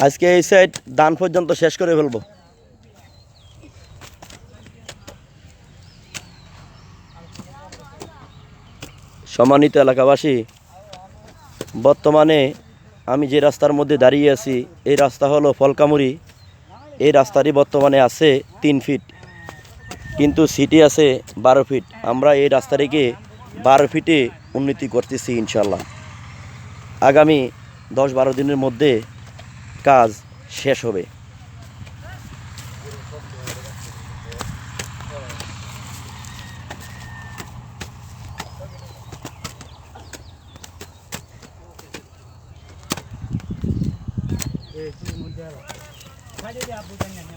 আজকে এই সাইড দান পর্যন্ত শেষ করে ফেলবো। সম্মানিত এলাকাবাসী, বর্তমানে আমি যে রাস্তার মধ্যে দাঁড়িয়ে আছি এই রাস্তা হলো ফলকামুড়ি। এই রাস্তাটি বর্তমানে আছে 3 ফিট, কিন্তু সিটি আছে 12 ফিট। আমরা এই রাস্তাটিকে 12 ফিটে উন্নতি করতেছি ইনশাল্লাহ। আগামী 10-12 দিনের মধ্যে কাজ শেষ হবে। Jadi dia bukannya